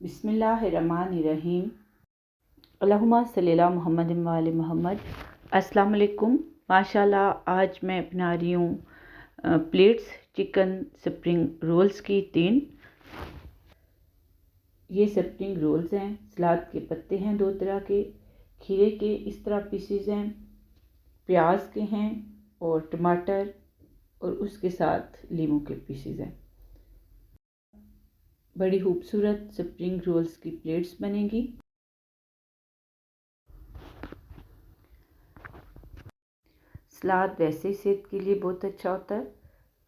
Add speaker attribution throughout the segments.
Speaker 1: बिस्मिल्लाहिर्रहमानिर्रहीम। अल्लाहुम्मा सल्ली अला मुहम्मद व आले मुहम्मद। अस्सलाम वालेकुम। माशाल्लाह आज मैं बना रही हूँ प्लेट्स चिकन स्प्रिंग रोल्स की 3। ये स्प्रिंग रोल्स हैं। सलाद के पत्ते हैं 2 तरह के, खीरे के इस तरह पीसीज हैं, प्याज के हैं और टमाटर और उसके साथ लीमू के पीसीज हैं। बड़ी खूबसूरत स्प्रिंग रोल्स की प्लेट्स बनेगी। सलाद वैसे ही सेहत के लिए बहुत अच्छा होता है,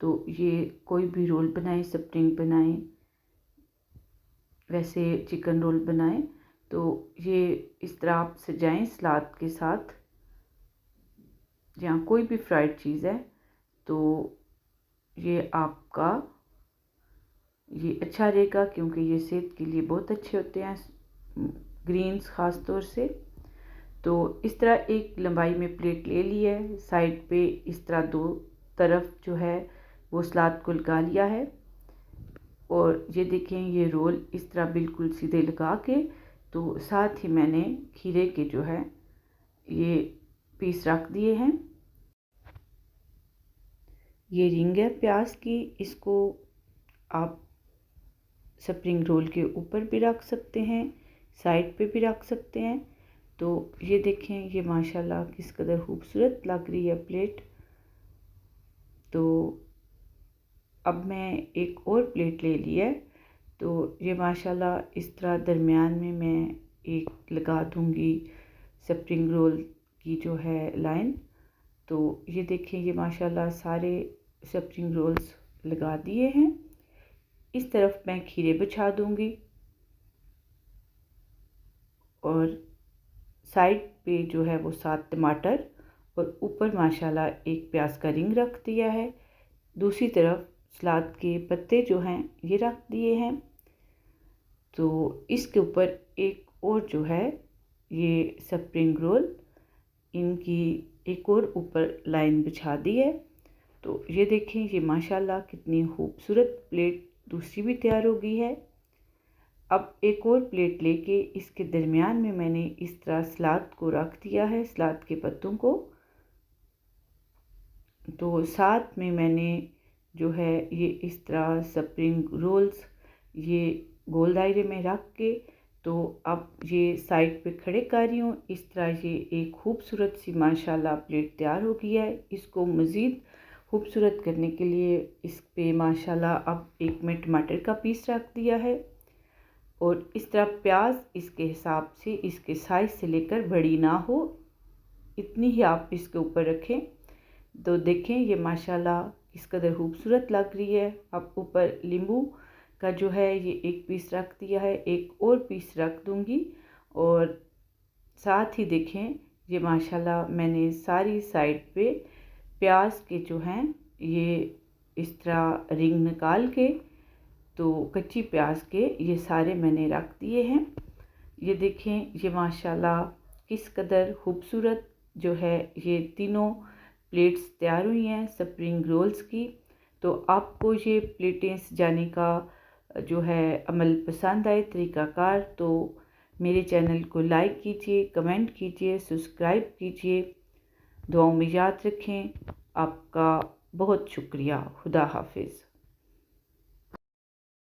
Speaker 1: तो ये कोई भी रोल बनाएं, स्प्रिंग बनाएं, वैसे चिकन रोल बनाएं, तो ये इस तरह आप सजाएं सलाद के साथ या कोई भी फ्राइड चीज़ है, तो ये आपका ये अच्छा रहेगा क्योंकि ये सेहत के लिए बहुत अच्छे होते हैं, ग्रीन्स ख़ास तौर से। तो इस तरह एक लंबाई में प्लेट ले ली है, साइड पे इस तरह 2 तरफ जो है वो सलाद को लगा लिया है। और ये देखें ये रोल इस तरह बिल्कुल सीधे लगा के, तो साथ ही मैंने खीरे के जो है ये पीस रख दिए हैं। ये रिंग है प्याज की, इसको आप स्प्रिंग रोल के ऊपर भी रख सकते हैं, साइड पे भी रख सकते हैं। तो ये देखें ये माशाल्लाह किस कदर खूबसूरत लग रही है प्लेट। तो अब मैं एक और प्लेट ले ली है, तो ये माशाल्लाह इस तरह दरमियान में मैं एक लगा दूंगी स्प्रिंग रोल की जो है लाइन। तो ये देखें ये माशाल्लाह सारे स्प्रिंग रोल्स लगा दिए हैं। इस तरफ मैं खीरे बिछा दूंगी और साइड पे जो है वो 7 टमाटर और ऊपर माशाल्लाह एक प्याज का रिंग रख दिया है। दूसरी तरफ सलाद के पत्ते जो हैं ये रख दिए हैं। तो इसके ऊपर एक और जो है ये स्प्रिंग रोल, इनकी एक और ऊपर लाइन बिछा दी है। तो ये देखें ये माशाल्लाह कितनी खूबसूरत प्लेट दूसरी भी तैयार हो गई है। अब एक और प्लेट लेके इसके दरमियान में मैंने इस तरह सलाद को रख दिया है, सलाद के पत्तों को। तो साथ में मैंने जो है ये इस तरह स्प्रिंग रोल्स ये गोल दायरे में रख के, तो अब ये साइड पे खड़े कर रही हूँ। इस तरह ये एक खूबसूरत सी माशाल्लाह प्लेट तैयार हो गई है। इसको मज़ीद खूबसूरत करने के लिए इस पे माशाल्लाह अब एक मैं टमाटर का पीस रख दिया है और इस तरह प्याज इसके हिसाब से, इसके साइज़ से लेकर बड़ी ना हो इतनी ही आप इसके ऊपर रखें। तो देखें ये माशाल्लाह किस कदर खूबसूरत लग रही है। अब ऊपर नींबू का जो है ये एक पीस रख दिया है, एक और पीस रख दूंगी। और साथ ही देखें ये माशाल्लाह मैंने सारी साइड पे प्याज के जो हैं ये इस तरह रिंग निकाल के, तो कच्ची प्याज के ये सारे मैंने रख दिए हैं। ये देखें ये माशाल्लाह किस कदर खूबसूरत जो है ये तीनों प्लेट्स तैयार हुई हैं स्प्रिंग रोल्स की। तो आपको ये प्लेटें सजाने का जो है अमल पसंद आए, तरीक़ाकार, तो मेरे चैनल को लाइक कीजिए, कमेंट कीजिए, सब्सक्राइब कीजिए। दुआओं में याद रखें। आपका बहुत शुक्रिया। खुदा हाफिज़।